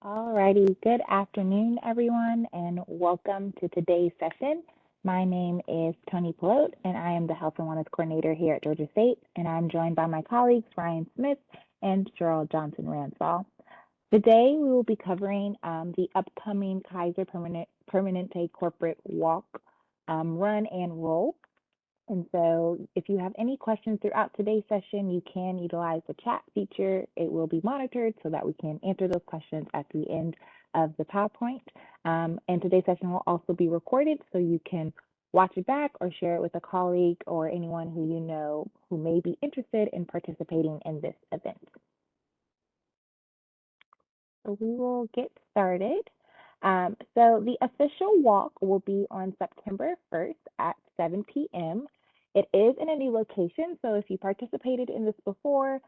Alrighty, good afternoon, everyone, and welcome to today's session. My name is Tony Pelote, and I am the Health and Wellness Coordinator here at Georgia State, and I'm joined by my colleagues Ryan Smith and Cheryl Johnson-Ransall. Today, we will be covering the upcoming Kaiser Permanente Corporate Walk, Run, and Roll. And so if you have any questions throughout today's session, you can utilize the chat feature. It will be monitored so that we can answer those questions at the end of the PowerPoint. And today's session will also be recorded so you can watch it back or share it with a colleague or anyone who you know who may be interested in participating in this event. So we will get started. So the official walk will be on September 1st at 7 p.m. It is in a new location, so if you participated in this before,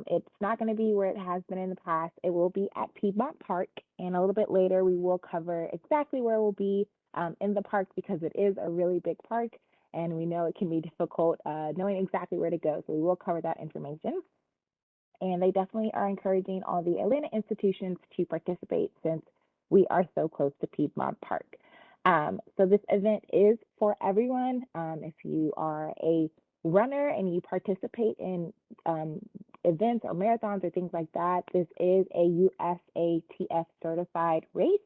it's not going to be where it has been in the past. It will be at Piedmont Park, and a little bit later we will cover exactly where it will be in the park because it is a really big park, and we know it can be difficult knowing exactly where to go, so we will cover that information. And they definitely are encouraging all the Atlanta institutions to participate since we are so close to Piedmont Park. So this event is for everyone. If you are a runner and you participate in events or marathons or things like that, this is a USATF certified race.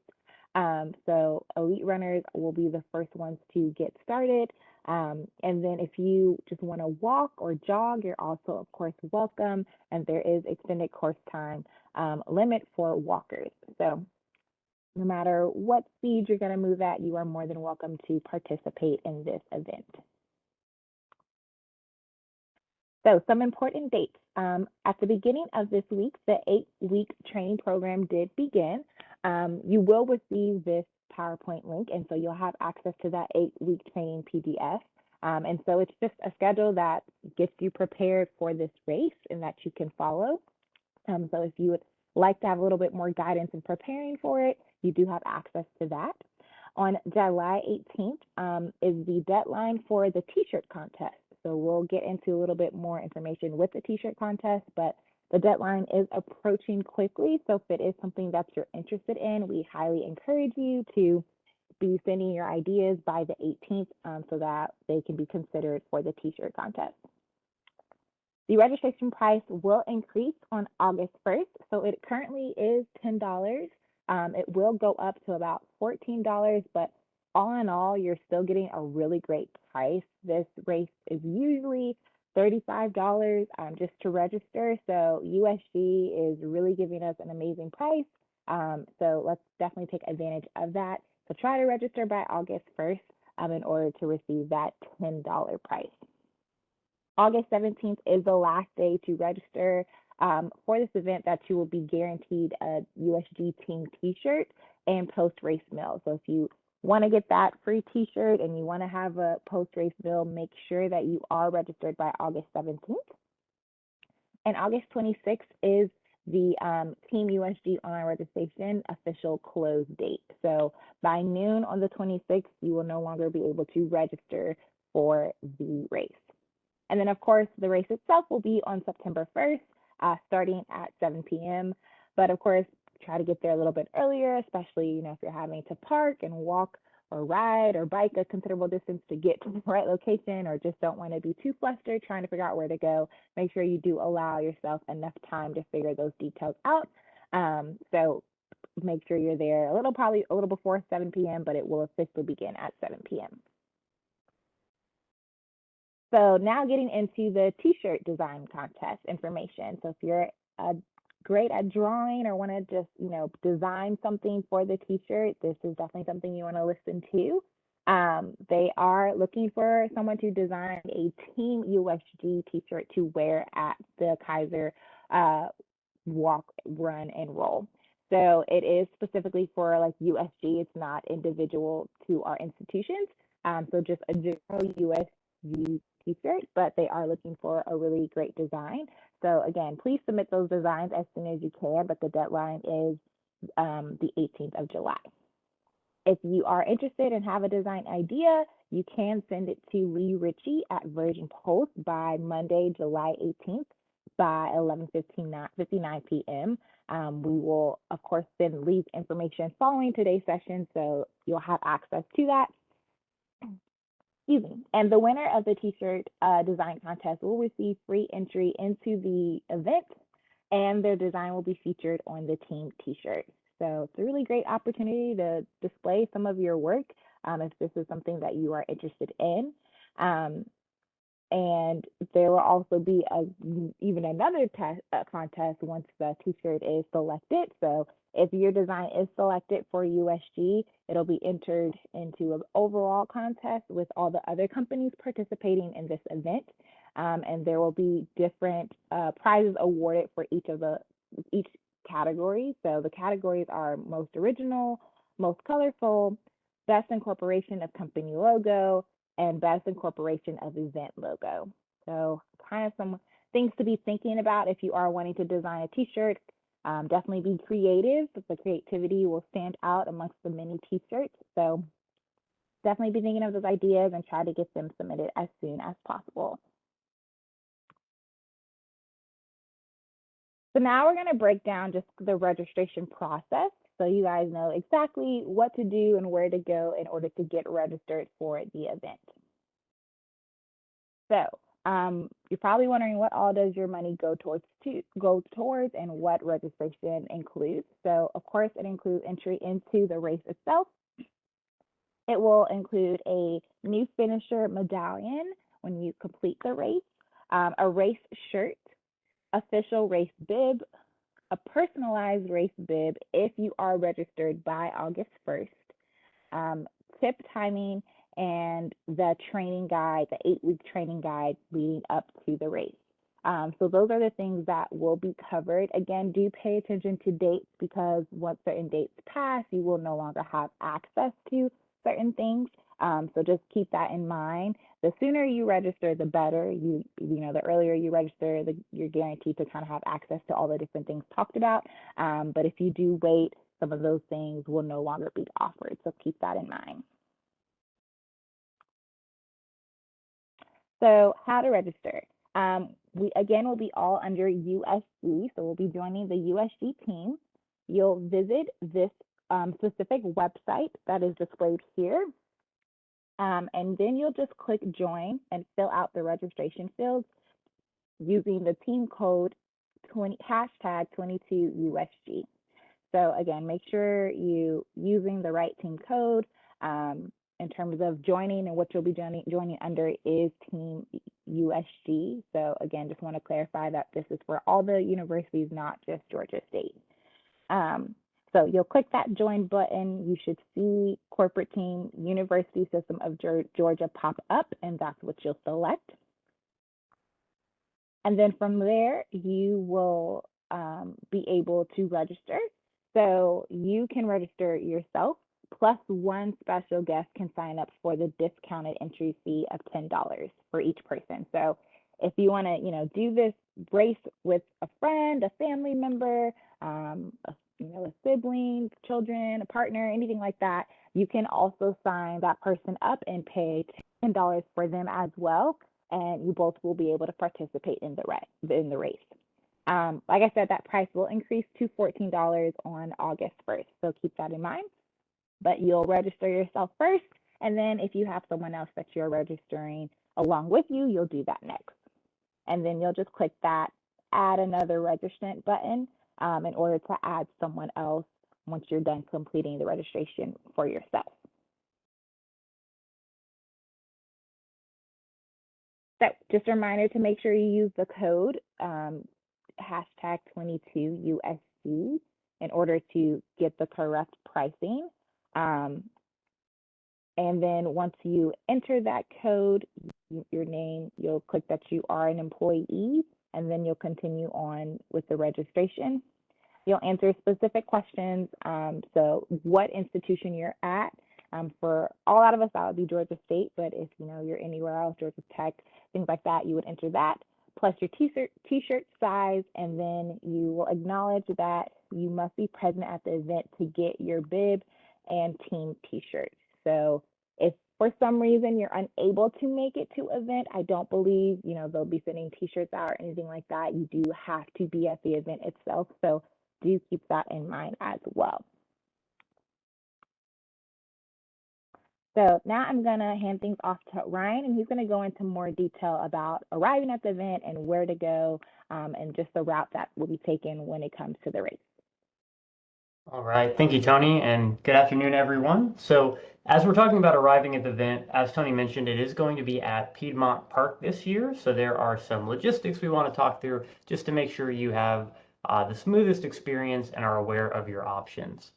So elite runners will be the first ones to get started. And then if you just want to walk or jog, you're also, of course, welcome. And there is extended course time limit for walkers. So no matter what speed you're going to move at, you are more than welcome to participate in this event. So some important dates. At the beginning of this week, the 8-week training program did begin. You will receive this PowerPoint link, and so you'll have access to that 8-week training PDF. And so it's just a schedule that gets you prepared for this race and that you can follow. So if you would like to have a little bit more guidance in preparing for it, you do have access to that. On July 18th is the deadline for the T-shirt contest. So we'll get into a little bit more information with the T-shirt contest, but the deadline is approaching quickly. So if it is something that you're interested in, we highly encourage you to be sending your ideas by the 18th so that they can be considered for the T-shirt contest. The registration price will increase on August 1st. So it currently is $10. It will go up to about $14, but all in all, you're still getting a really great price. This race is usually $35 just to register. So USG is really giving us an amazing price. So let's definitely take advantage of that. So try to register by August 1st in order to receive that $10 price. August 17th is the last day to register for this event that you will be guaranteed a USG team T-shirt and post-race meal. So if you want to get that free T-shirt and you want to have a post-race meal, make sure that you are registered by August 17th. And August 26th is the Team USG online registration official close date. So by noon on the 26th, you will no longer be able to register for the race. And then, of course, the race itself will be on September 1st, starting at 7 p.m. But, of course, try to get there a little bit earlier, especially, if you're having to park and walk or ride or bike a considerable distance to get to the right location or just don't want to be too flustered trying to figure out where to go. Make sure you do allow yourself enough time to figure those details out. So make sure you're there probably a little before 7 p.m., but it will officially begin at 7 p.m. So now getting into the T-shirt design contest information. So if you're great at drawing or want to just, design something for the T-shirt, this is definitely something you want to listen to. They are looking for someone to design a Team USG T-shirt to wear at the Kaiser walk, run, and roll. So it is specifically for like USG. It's not individual to our institutions. So just a general USG T-shirt, but they are looking for a really great design. So again, please submit those designs as soon as you can, but the deadline is the 18th of July. If you are interested and have a design idea, you can send it to Lee Ritchie at Virgin Post by Monday, July 18th by 11:59 p.m. We will, of course, then leave information following today's session, so you'll have access to that. Excuse me. And the winner of the T-shirt design contest will receive free entry into the event, and their design will be featured on the team T-shirt. So it's a really great opportunity to display some of your work if this is something that you are interested in. And there will also be even another contest once the T-shirt is selected. So if your design is selected for USG, it'll be entered into an overall contest with all the other companies participating in this event. And there will be different prizes awarded for each category. So the categories are most original, most colorful, best incorporation of company logo, and best incorporation of event logo. So kind of some things to be thinking about if you are wanting to design a T-shirt. Definitely be creative. The creativity will stand out amongst the many T-shirts. So definitely be thinking of those ideas and try to get them submitted as soon as possible. So now we're going to break down just the registration process so you guys know exactly what to do and where to go in order to get registered for the event. So you're probably wondering what all does your money go towards and what registration includes. So of course it includes entry into the race itself. It will include a new finisher medallion when you complete the race, a race shirt, official race bib, a personalized race bib if you are registered by August 1st, tip timing, and the training guide, the 8-week training guide leading up to the race. So those are the things that will be covered. Again, do pay attention to dates because once certain dates pass, you will no longer have access to certain things. So just keep that in mind. The sooner you register, the better. The earlier you register, you're guaranteed to kind of have access to all the different things talked about. But if you do wait, some of those things will no longer be offered. So keep that in mind. So how to register? We again will be all under USG, so we'll be joining the USG team. You'll visit this specific website that is displayed here, and then you'll just click join and fill out the registration fields using the team code #22USG. So again, make sure you using the right team code. In terms of joining, and what you'll be joining under is Team USG. So again, just want to clarify that this is for all the universities, not just Georgia State. So you'll click that join button. You should see corporate team University System of Georgia pop up, and that's what you'll select. And then from there, you will be able to register. So you can register yourself, plus one special guest can sign up for the discounted entry fee of $10 for each person. So if you want to, do this race with a friend, a family member, a sibling, children, a partner, anything like that, you can also sign that person up and pay $10 for them as well, and you both will be able to participate in the race. Like I said, that price will increase to $14 on August 1st, so keep that in mind. But you'll register yourself first, and then if you have someone else that you're registering along with you, you'll do that next. And then you'll just click that add another registrant button in order to add someone else once you're done completing the registration for yourself. So just a reminder to make sure you use the code #22USG in order to get the correct pricing. And then once you enter that code, your name, you'll click that you are an employee, and then you'll continue on with the registration. You'll answer specific questions. So what institution you're at. For a lot of us, that would be Georgia State, but if you're anywhere else, Georgia Tech, things like that, you would enter that, plus your T-shirt size, and then you will acknowledge that you must be present at the event to get your bib and team T-shirt. So if for some reason you're unable to make it to event, I don't believe they'll be sending T-shirts out or anything like that. You do have to be at the event itself. So do keep that in mind as well. So now I'm going to hand things off to Ryan, and he's going to go into more detail about arriving at the event and where to go, and just the route that will be taken when it comes to the race. All right, thank you, Tony, and good afternoon, everyone. So as we're talking about arriving at the event, as Tony mentioned, it is going to be at Piedmont Park this year. So there are some logistics we want to talk through just to make sure you have the smoothest experience and are aware of your options.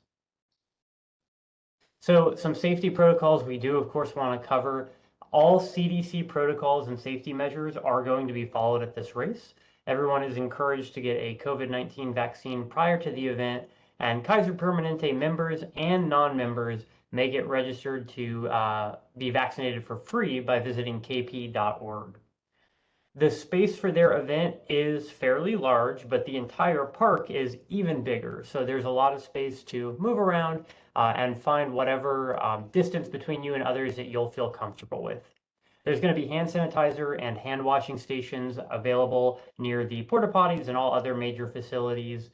So some safety protocols we do, of course, want to cover. All CDC protocols and safety measures are going to be followed at this race. Everyone is encouraged to get a COVID-19 vaccine prior to the event, and Kaiser Permanente members and non-members may get registered to be vaccinated for free by visiting kp.org. The space for their event is fairly large, but the entire park is even bigger. So there's a lot of space to move around and find whatever distance between you and others that you'll feel comfortable with. There's going to be hand sanitizer and hand washing stations available near the porta potties and all other major facilities.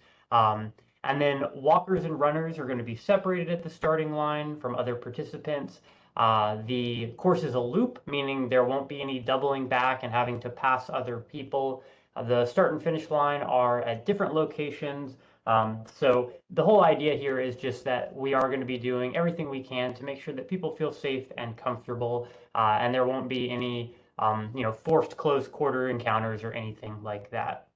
And then walkers and runners are going to be separated at the starting line from other participants. The course is a loop, meaning there won't be any doubling back and having to pass other people. The start and finish line are at different locations. So the whole idea here is just that we are going to be doing everything we can to make sure that people feel safe and comfortable, and there won't be any forced close quarter encounters or anything like that.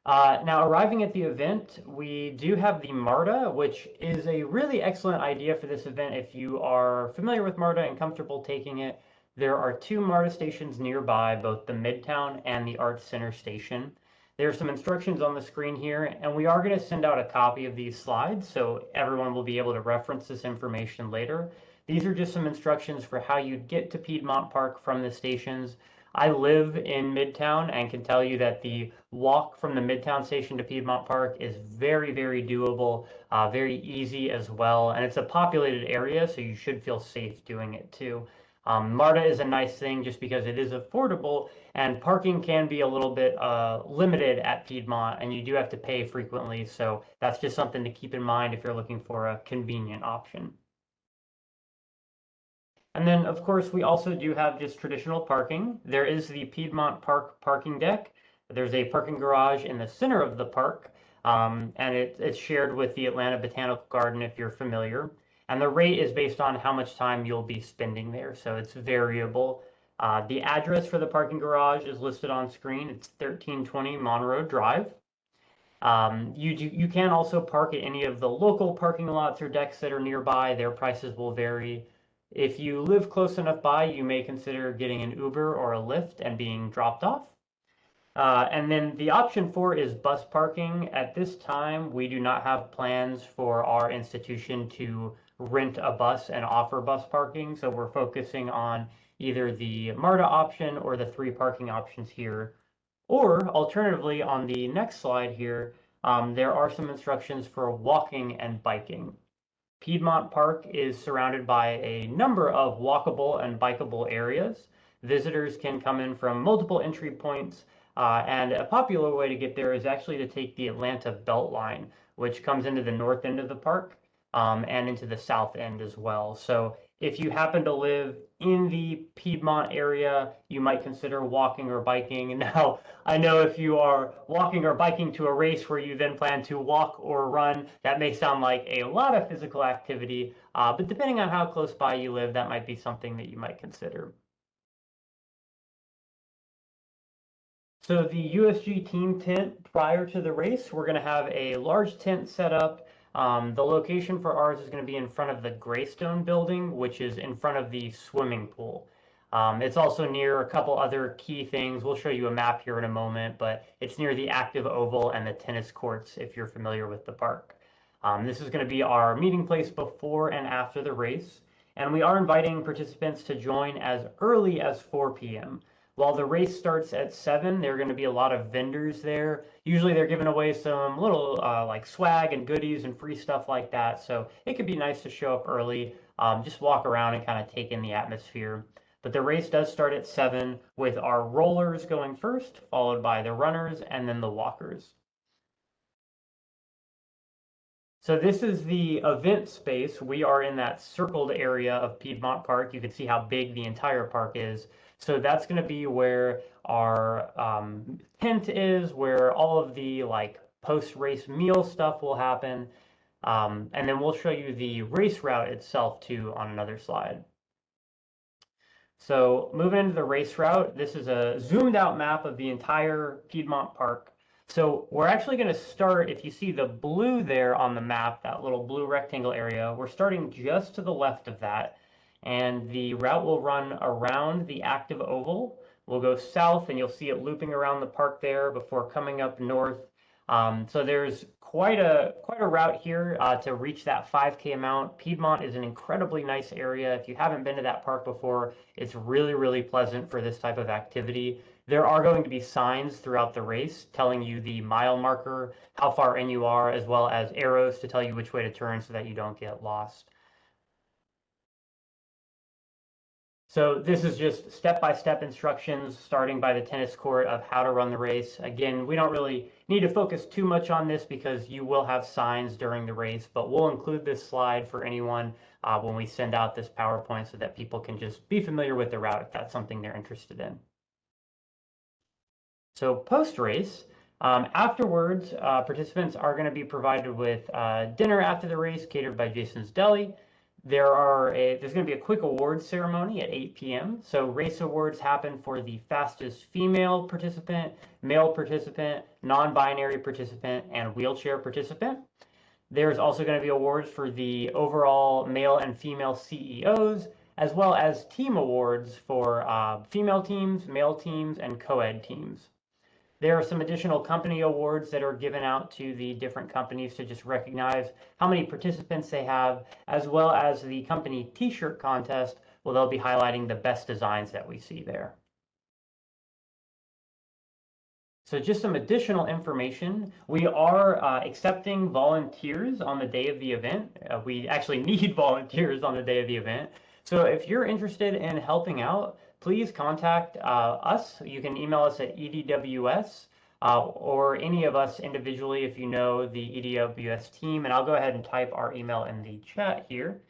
Now, arriving at the event, we do have the MARTA, which is a really excellent idea for this event if you are familiar with MARTA and comfortable taking it. There are 2 MARTA stations nearby, both the Midtown and the Arts Center station. There are some instructions on the screen here, and we are going to send out a copy of these slides so everyone will be able to reference this information later. These are just some instructions for how you get to Piedmont Park from the stations. I live in Midtown and can tell you that the walk from the Midtown station to Piedmont Park is very, very doable, very easy as well. And it's a populated area, so you should feel safe doing it too. MARTA is a nice thing just because it is affordable, and parking can be a little bit limited at Piedmont, and you do have to pay frequently. So that's just something to keep in mind if you're looking for a convenient option. And then, of course, we also do have just traditional parking. There is the Piedmont Park parking deck. There's a parking garage in the center of the park, and it's shared with the Atlanta Botanical Garden if you're familiar. And the rate is based on how much time you'll be spending there, so it's variable. The address for the parking garage is listed on screen. It's 1320 Monroe Drive. You can also park at any of the local parking lots or decks that are nearby. Their prices will vary. If you live close enough by, you may consider getting an Uber or a Lyft and being dropped off. And then the option 4 is bus parking. At this time, we do not have plans for our institution to rent a bus and offer bus parking. So we're focusing on either the MARTA option or the 3 parking options here. Or alternatively, on the next slide here, there are some instructions for walking and biking. Piedmont Park is surrounded by a number of walkable and bikeable areas. Visitors can come in from multiple entry points, and a popular way to get there is actually to take the Atlanta Beltline, which comes into the north end of the park and into the south end as well. So if you happen to live in the Piedmont area, you might consider walking or biking. Now, I know if you are walking or biking to a race where you then plan to walk or run, that may sound like a lot of physical activity, but depending on how close by you live, that might be something that you might consider. So the USG team tent prior to the race, we're going to have a large tent set up. The location for ours is going to be in front of the Greystone building, which is in front of the swimming pool. It's also near a couple other key things. We'll show you a map here in a moment, but it's near the active oval and the tennis courts if you're familiar with the park. This is going to be our meeting place before and after the race, and we are inviting participants to join as early as 4 p.m. While the race starts at 7, there are going to be a lot of vendors there. Usually they're giving away some little like swag and goodies and free stuff like that. So it could be nice to show up early, just walk around and kind of take in the atmosphere. But the race does start at 7 with our rollers going first, followed by the runners and then the walkers. So this is the event space. We are in that circled area of Piedmont Park. You can see how big the entire park is. So that's going to be where our tent is, where all of the like post-race meal stuff will happen. And then we'll show you the race route itself too on another slide. So moving into the race route, this is a zoomed out map of the entire Piedmont Park. So we're actually going to start, if you see the blue there on the map, that little blue rectangle area, we're starting just to the left of that. And the route will run around the active oval. We'll go south and you'll see it looping around the park there before coming up north. So there's quite a route here to reach that 5K amount. Piedmont is an incredibly nice area. If you haven't been to that park before, it's really, really pleasant for this type of activity. There are going to be signs throughout the race telling you the mile marker, how far in you are, as well as arrows to tell you which way to turn so that you don't get lost. So this is just step-by-step instructions starting by the tennis court of how to run the race. Again, we don't really need to focus too much on this because you will have signs during the race, but we'll include this slide for anyone when we send out this PowerPoint so that people can just be familiar with the route if that's something they're interested in. So post-race, afterwards, participants are going to be provided with dinner after the race catered by Jason's Deli. There's going to be a quick awards ceremony at 8 p.m. So race awards happen for the fastest female participant, male participant, non-binary participant, and wheelchair participant. There's also going to be awards for the overall male and female CEOs, as well as team awards for female teams, male teams, and co-ed teams. There are some additional company awards that are given out to the different companies to just recognize how many participants they have, as well as the company T-shirt contest, where they'll be highlighting the best designs that we see there. So just some additional information. We are accepting volunteers on the day of the event. We actually need volunteers on the day of the event. So if you're interested in helping out, please contact us. You can email us at EDWS or any of us individually if you know the EDWS team. And I'll go ahead and type our email in the chat here.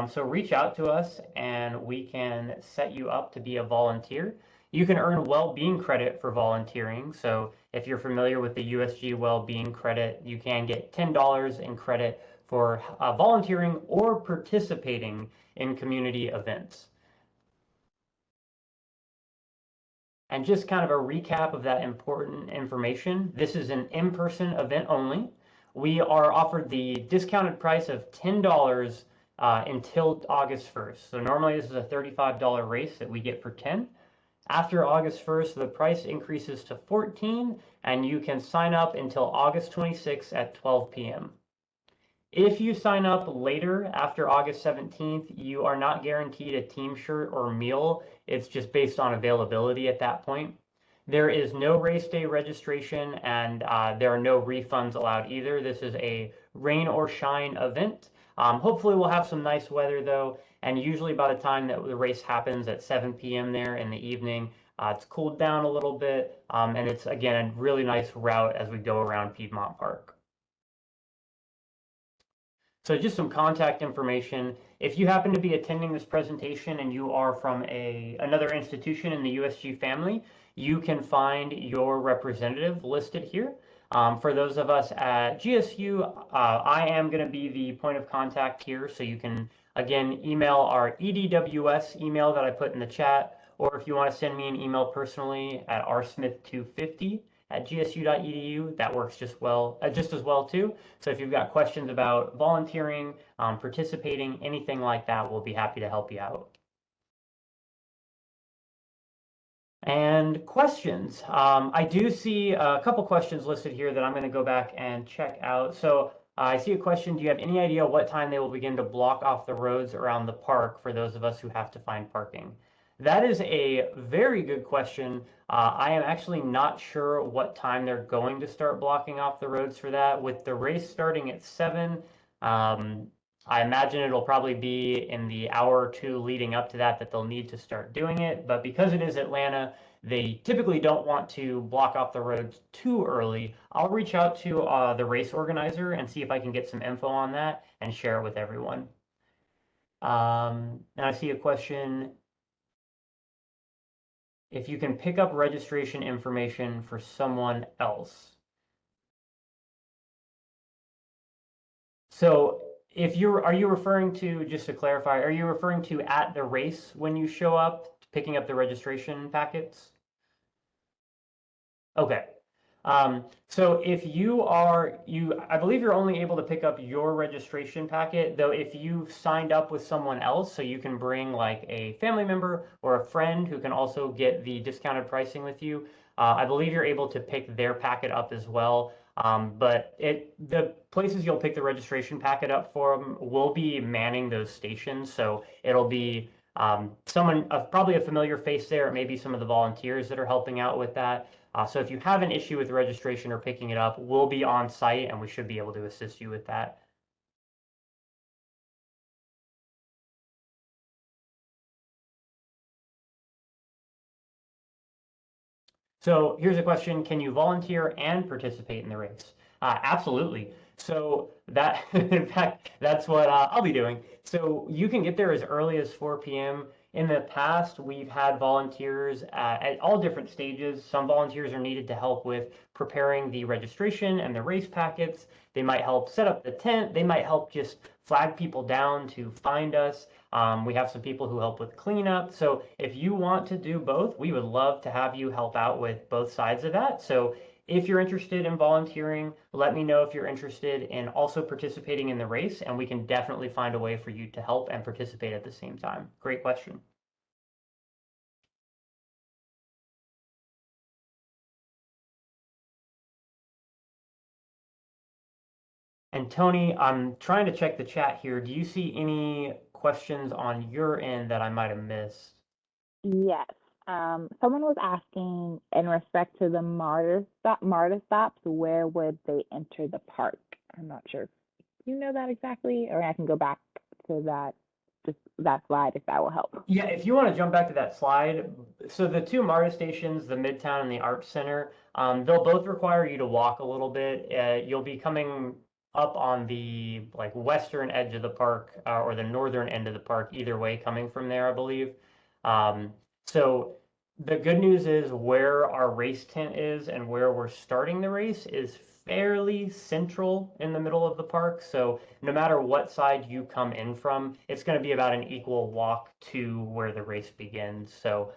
So reach out to us and we can set you up to be a volunteer. You can earn well-being credit for volunteering. So if you're familiar with the USG well-being credit, you can get $10 in credit for volunteering or participating in community events. And just kind of a recap of that important information. This is an in-person event only. We are offered the discounted price of $10 until August 1st. So normally this is a $35 race that we get for $10. After August 1st, the price increases to $14, and you can sign up until August 26th at 12 p.m. If you sign up later after August 17th, you are not guaranteed a team shirt or meal. It's just based on availability at that point. There is no race day registration, and there are no refunds allowed either. This is a rain or shine event. Hopefully we'll have some nice weather though, and usually by the time that the race happens at 7 p.m. there in the evening, it's cooled down a little bit, and it's again a really nice route as we go around Piedmont Park. So just some contact information. If you happen to be attending this presentation and you are from another institution in the USG family, you can find your representative listed here. For those of us at GSU, I am going to be the point of contact here, so you can, again, email our EDWS email that I put in the chat, or if you want to send me an email personally at rsmith250@gsu.edu, that works just as well too. So if you've got questions about volunteering, participating, anything like that, we'll be happy to help you out. And questions. I do see a couple questions listed here that I'm going to go back and check out. So I see a question. Do you have any idea what time they will begin to block off the roads around the park for those of us who have to find parking? That is a very good question. I am actually not sure what time they're going to start blocking off the roads for that. With the race starting at 7, I imagine it'll probably be in the hour or two leading up to that they'll need to start doing it. But because it is Atlanta, they typically don't want to block off the roads too early. I'll reach out to the race organizer and see if I can get some info on that and share it with everyone. And I see a question. If you can pick up registration information for someone else. So if are you referring to, just to clarify, are you referring to at the race when you show up, picking up the registration packets? Okay. So if I believe you're only able to pick up your registration packet, though if you've signed up with someone else, so you can bring like a family member or a friend who can also get the discounted pricing with you, I believe you're able to pick their packet up as well. But the places you'll pick the registration packet up from will be manning those stations, so it'll be someone, probably a familiar face there, maybe some of the volunteers that are helping out with that. So if you have an issue with registration or picking it up, we'll be on site and we should be able to assist you with that. So here's a question: can you volunteer and participate in the race? Absolutely. So that, in fact, that's what I'll be doing. So you can get there as early as 4 p.m. In the past, we've had volunteers at all different stages. Some volunteers are needed to help with preparing the registration and the race packets. They might help set up the tent. They might help just flag people down to find us. We have some people who help with cleanup. So if you want to do both, we would love to have you help out with both sides of that. So if you're interested in volunteering, let me know if you're interested in also participating in the race, and we can definitely find a way for you to help and participate at the same time. Great question. And Tony, I'm trying to check the chat here. Do you see any questions on your end that I might have missed? Yes. Someone was asking in respect to the MARTA stops, where would they enter the park? I'm not sure. You know that exactly, or I can go back to that slide if that will help. Yeah, if you want to jump back to that slide, so the two MARTA stations, the Midtown and the Arts Center, they'll both require you to walk a little bit. You'll be coming up on the like western edge of the park or the northern end of the park, either way, coming from there, I believe. So the good news is where our race tent is and where we're starting the race is fairly central in the middle of the park. So no matter what side you come in from, it's going to be about an equal walk to where the race begins. So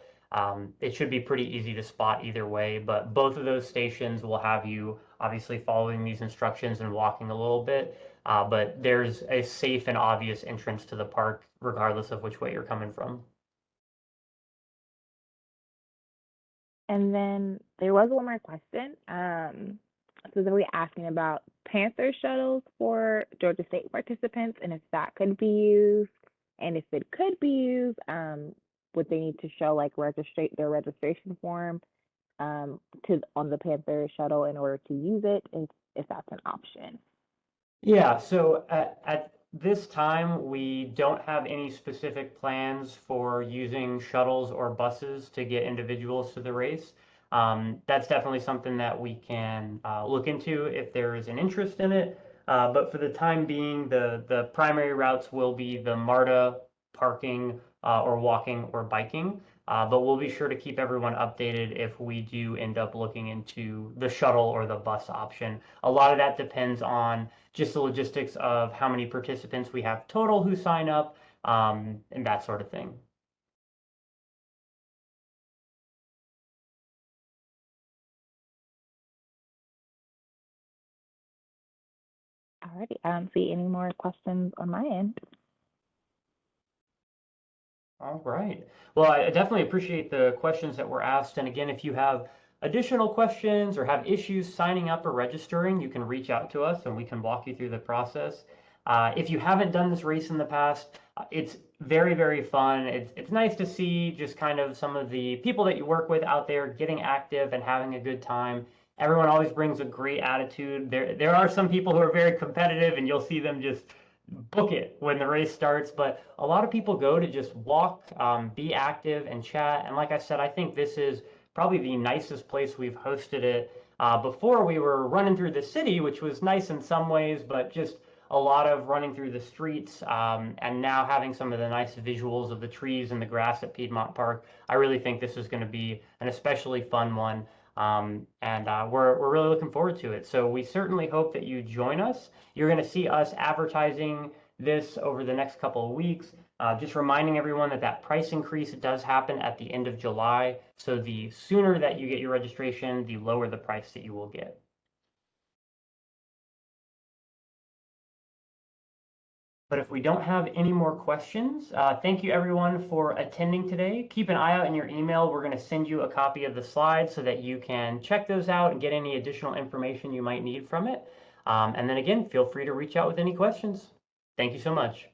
it should be pretty easy to spot either way, but both of those stations will have you obviously following these instructions and walking a little bit. But there's a safe and obvious entrance to the park, regardless of which way you're coming from. And then there was one more question, specifically asking about Panther shuttles for Georgia State participants and if that could be used. And if it could be used, would they need to show like their registration form on the Panther shuttle in order to use it, if that's an option? Yeah, so at this time, we don't have any specific plans for using shuttles or buses to get individuals to the race. That's definitely something that we can look into if there is an interest in it. But for the time being, the primary routes will be the MARTA parking or walking or biking. But we'll be sure to keep everyone updated if we do end up looking into the shuttle or the bus option. A lot of that depends on just the logistics of how many participants we have total who sign up, and that sort of thing. Alrighty, I don't see any more questions on my end. All right. Well, I definitely appreciate the questions that were asked. And again, if you have additional questions or have issues signing up or registering, you can reach out to us and we can walk you through the process. If you haven't done this race in the past, it's very, very fun. It's nice to see just kind of some of the people that you work with out there getting active and having a good time. Everyone always brings a great attitude. There are some people who are very competitive and you'll see them just book it when the race starts, but a lot of people go to just walk, be active and chat. And like I said, I think this is probably the nicest place we've hosted it. Before we were running through the city, which was nice in some ways, but just a lot of running through the streets, and now having some of the nice visuals of the trees and the grass at Piedmont Park. I really think this is going to be an especially fun one. We're really looking forward to it. So we certainly hope that you join us. You're going to see us advertising this over the next couple of weeks. Just reminding everyone that that price increase does happen at the end of July. So the sooner that you get your registration, the lower the price that you will get. But if we don't have any more questions, thank you everyone for attending today. Keep an eye out in your email. We're going to send you a copy of the slides so that you can check those out and get any additional information you might need from it. And then again, feel free to reach out with any questions. Thank you so much.